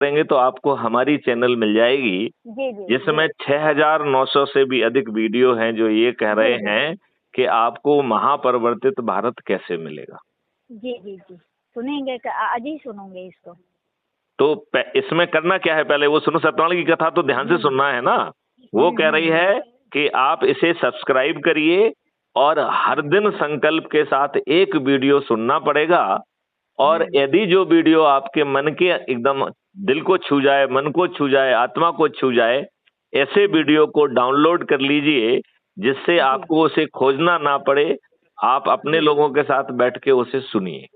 करेंगे तो आपको हमारी चैनल मिल जाएगी, जी जी जिसमें 6,900 से भी अधिक वीडियो हैं जो ये कह रहे हैं कि आपको महापरिवर्तित भारत कैसे मिलेगा। जी जी जी सुनेंगे, आज ही सुनूंगे इसको। तो इसमें करना क्या है, पहले वो सुनो, सत्यनारायण की कथा तो ध्यान से सुनना है ना। वो कह रही है कि आप इसे सब्सक्राइब करिए और हर दिन संकल्प के साथ एक वीडियो सुनना पड़ेगा। और यदि जो वीडियो आपके मन के एकदम दिल को छू जाए, मन को छू जाए, आत्मा को छू जाए, ऐसे वीडियो को डाउनलोड कर लीजिए जिससे आपको उसे खोजना ना पड़े। आप अपने लोगों के साथ बैठ के उसे सुनिए।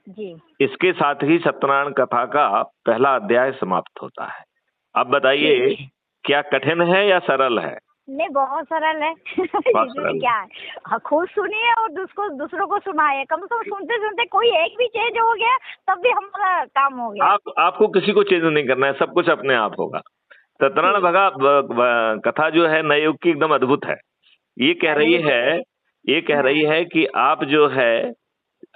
जी इसके साथ ही सत्यनारायण कथा का पहला अध्याय समाप्त होता है। अब बताइए, क्या कठिन है या सरल है? नहीं, बहुत सरल है। इसमें क्या है, खुद सुनिए और दूसरों को सुनाए। कम से कम सुनते सुनते कोई एक भी चेंज हो गया तब भी हमारा काम हो गया। आपको किसी को चेंज नहीं करना है, सब कुछ अपने आप होगा। सत्यनारायण कथा जो है नए युग की एकदम अद्भुत है। ये कह रही है कि आप जो है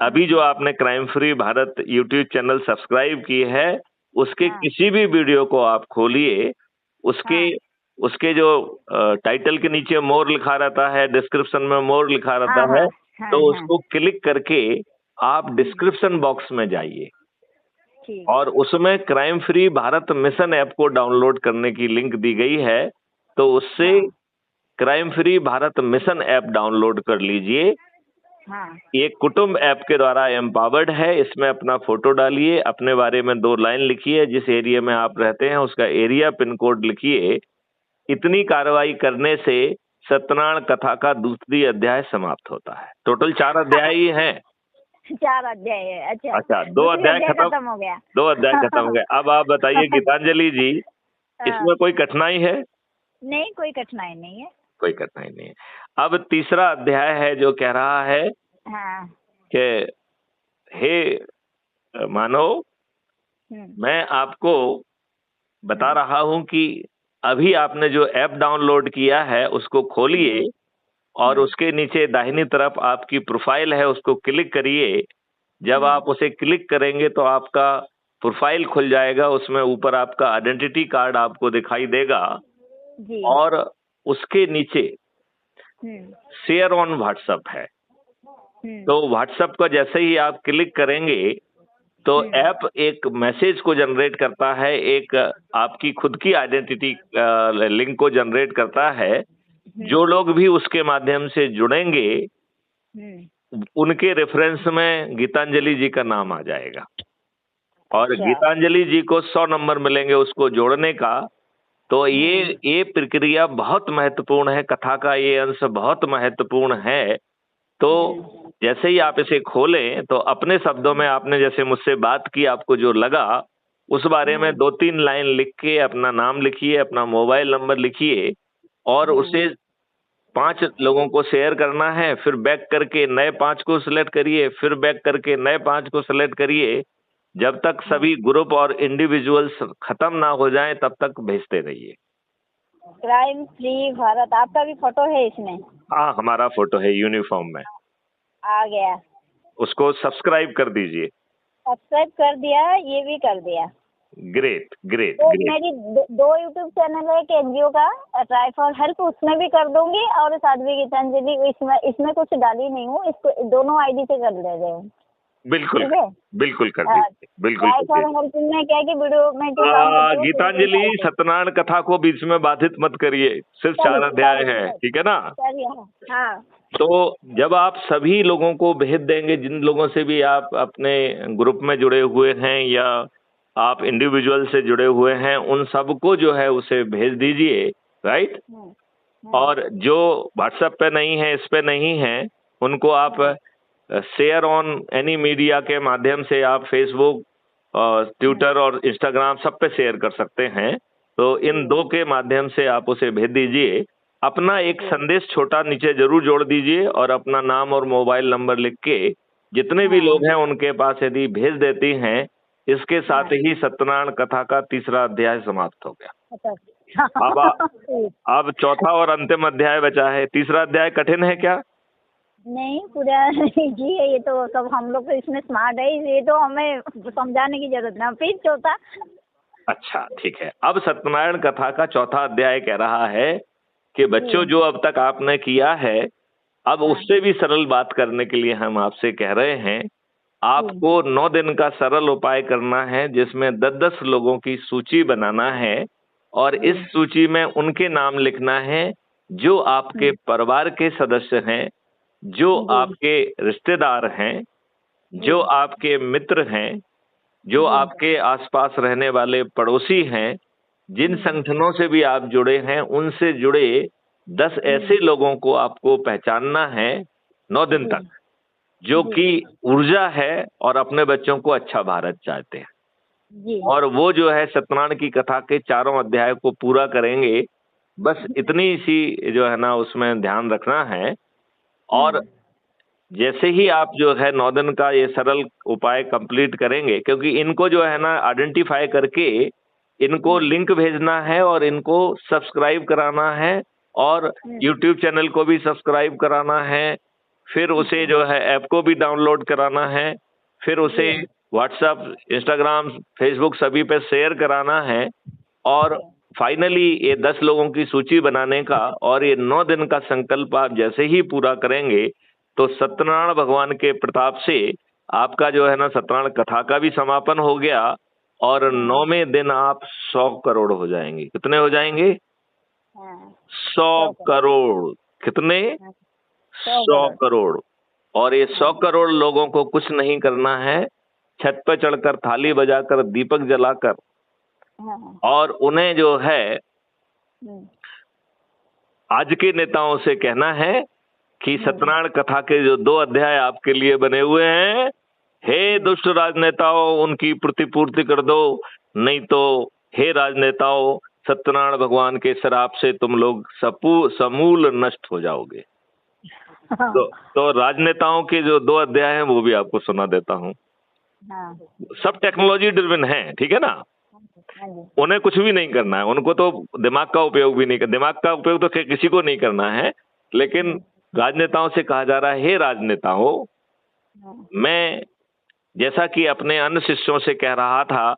अभी जो आपने crime free Bharat YouTube channel subscribe की है, उसके किसी भी वीडियो को आप खोलिए, उसके जो टाइटल के नीचे मोर लिखा रहता है, डिस्क्रिप्शन में मोर लिखा रहता है, तो उसको क्लिक करके आप डिस्क्रिप्शन बॉक्स में जाइए और उसमें crime free Bharat mission app को डाउनलोड करने की लिंक दी गई है। तो उससे crime free Bharat mission app download कर लीजिए। ये कुटुंब ऐप के द्वारा एम्पावर्ड है। इसमें अपना फोटो डालिए, अपने बारे में 2 लाइन लिखिए, जिस एरिया में आप रहते हैं उसका एरिया पिन कोड लिखिए। इतनी कार्रवाई करने से सत्यनारायण कथा का दूसरी अध्याय समाप्त होता है। टोटल 4 अध्याय ही हैं। 4 अध्याय है। अच्छा, 2 अध्याय खत्म हो गया। 2 अध्याय खत्म हो गए। अब आप बताइए गीतांजलि जी, इसमें कोई कठिनाई है? नहीं, कोई कठिनाई नहीं है। कोई कठिनाई नहीं है। अब तीसरा अध्याय है जो कह रहा है कि हे मानव, मैं आपको बता रहा हूं कि अभी आपने जो ऐप डाउनलोड किया है उसको खोलिए और उसके नीचे दाहिनी तरफ आपकी प्रोफाइल है, उसको क्लिक करिए। जब आप उसे क्लिक करेंगे तो आपका प्रोफाइल खुल जाएगा, उसमें ऊपर आपका आइडेंटिटी कार्ड आपको दिखाई देगा और उसके नीचे शेयर ऑन व्हाट्सएप है। तो व्हाट्सएप का जैसे ही आप क्लिक करेंगे तो ऐप एक मैसेज को जनरेट करता है, एक आपकी खुद की आइडेंटिटी लिंक को जनरेट करता है। जो लोग भी उसके माध्यम से जुड़ेंगे उनके रेफरेंस में गीतांजलि जी का नाम आ जाएगा और गीतांजलि जी को 100 नंबर मिलेंगे उसको जोड़ने का। तो ये प्रक्रिया बहुत महत्वपूर्ण है, कथा का ये अंश बहुत महत्वपूर्ण है। तो जैसे ही आप इसे खोलें तो अपने शब्दों में आपने जैसे मुझसे बात की, आपको जो लगा उस बारे में 2-3 लाइन लिख के अपना नाम लिखिए, अपना मोबाइल नंबर लिखिए और उसे 5 लोगों को शेयर करना है। फिर बैक करके नए 5 को सिलेक्ट करिए, फिर बैक करके नए 5 को सिलेक्ट करिए। जब तक सभी ग्रुप और इंडिविजुअल्स खत्म ना हो जाएं तब तक भेजते रहिए। क्राइम फ्री भारत, आपका भी फोटो है इसमें? हाँ, हमारा फोटो है यूनिफॉर्म में। आ गया। उसको सब्सक्राइब कर दीजिए। सब्सक्राइब कर दिया, ये भी कर दिया। ग्रेट ग्रेट तो ग्रेट। मेरी 2 यूट्यूब चैनल है, एक एनजीओ का ट्राई फॉर हेल्प, उसमें भी कर दूंगी और साध्वी गीतांजलि, इसमें कुछ डाली नहीं हूँ, इसको दोनों आईडी से कर ले रहे हैं। बिल्कुल बिल्कुल कर दीजिए, बिल्कुल ट्राई फॉर हेल्प में क्या है कि वीडियो में गीतांजलि सत्यनारायण कथा को बीच में बाधित मत करिए, सिर्फ 4 अध्याय है, ठीक है ना? हाँ। तो जब आप सभी लोगों को भेज देंगे, जिन लोगों से भी आप अपने ग्रुप में जुड़े हुए हैं या आप इंडिविजुअल से जुड़े हुए हैं, उन सबको जो है उसे भेज दीजिए, राइट? और जो व्हाट्सएप पे नहीं है, इस पे नहीं है, उनको आप शेयर ऑन एनी मीडिया के माध्यम से आप फेसबुक, ट्विटर और इंस्टाग्राम सब पे शेयर कर सकते हैं। तो इन 2 के माध्यम से आप उसे भेज दीजिए। अपना एक संदेश छोटा नीचे जरूर जोड़ दीजिए और अपना नाम और मोबाइल नंबर लिख के जितने भी लोग हैं उनके पास यदि भेज देती हैं, इसके साथ ही सत्यनारायण कथा का तीसरा अध्याय समाप्त हो गया। अब चौथा और अंतिम अध्याय बचा है। तीसरा अध्याय कठिन है क्या? नहीं, पूरा इजी है। ये तो सब हम लोग तो इसमें स्मार्ट है, ये तो हमें समझाने की जरूरत नहीं। फिर चौथा अच्छा, ठीक है। अब सत्यनारायण कथा का चौथा अध्याय कह रहा है कि बच्चों, जो अब तक आपने किया है, अब उससे भी सरल बात करने के लिए हम आपसे कह रहे हैं, आपको 9 दिन का सरल उपाय करना है, जिसमें 10-10 लोगों की सूची बनाना है और इस सूची में उनके नाम लिखना है जो आपके परिवार के सदस्य हैं, जो आपके रिश्तेदार हैं, जो आपके मित्र हैं, जो आपके आसपास रहने वाले पड़ोसी हैं, जिन संगठनों से भी आप जुड़े हैं, उनसे जुड़े 10 ऐसे लोगों को आपको पहचानना है 9 दिन तक, जो कि ऊर्जा है और अपने बच्चों को अच्छा भारत चाहते हैं। और वो जो है सत्यनारायण की कथा के चारों अध्याय को पूरा करेंगे। बस इतनी सी जो है ना उसमें ध्यान रखना है। और जैसे ही आप जो है 9 दिन का ये सरल उपाय कंप्लीट करेंगे, क्योंकि इनको जो है ना आइडेंटिफाई करके इनको लिंक भेजना है और इनको सब्सक्राइब कराना है और यूट्यूब चैनल को भी सब्सक्राइब कराना है, फिर उसे जो है ऐप को भी डाउनलोड कराना है, फिर उसे व्हाट्सएप, इंस्टाग्राम, फेसबुक सभी पे शेयर कराना है और फाइनली ये 10 लोगों की सूची बनाने का और ये 9 दिन का संकल्प आप जैसे ही पूरा करेंगे तो सत्यनारायण भगवान के प्रताप से आपका जो है ना सत्यनारायण कथा का भी समापन हो गया और 9वें दिन आप 100 करोड़ हो जाएंगे। कितने हो जाएंगे? 100 करोड़। कितने? 100 करोड़। और ये 100 करोड़ लोगों को कुछ नहीं करना है, छत पर चढ़कर थाली बजाकर दीपक जलाकर और उन्हें जो है आज के नेताओं से कहना है कि सत्यनारायण कथा के जो 2 अध्याय आपके लिए बने हुए हैं, हे दुष्ट राजनेताओं, उनकी प्रतिपूर्ति कर दो, नहीं तो हे राजनेताओं, सत्यनारायण भगवान के श्राप से तुम लोग समूल नष्ट हो जाओगे। तो राजनेताओं के जो 2 अध्याय हैं वो भी आपको सुना देता हूँ। सब टेक्नोलॉजी ड्रिवन है, ठीक है ना। उन्हें कुछ भी नहीं करना है, उनको तो दिमाग का उपयोग भी नहीं करना, दिमाग का उपयोग तो किसी को नहीं करना है, लेकिन राजनेताओं से कहा जा रहा है, हे राजनेताओं, मैं जैसा कि अपने अन्य शिष्यों से कह रहा था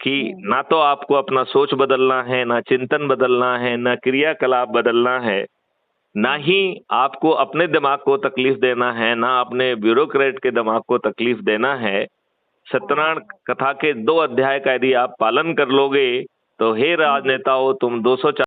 कि ना तो आपको अपना सोच बदलना है, ना चिंतन बदलना है, ना क्रियाकलाप बदलना है, ना ही आपको अपने दिमाग को तकलीफ देना है, ना अपने ब्यूरोक्रेट के दिमाग को तकलीफ देना है। सत्यनारायण कथा के 2 अध्याय का यदि आप पालन कर लोगे तो हे राजनेताओं, तुम 204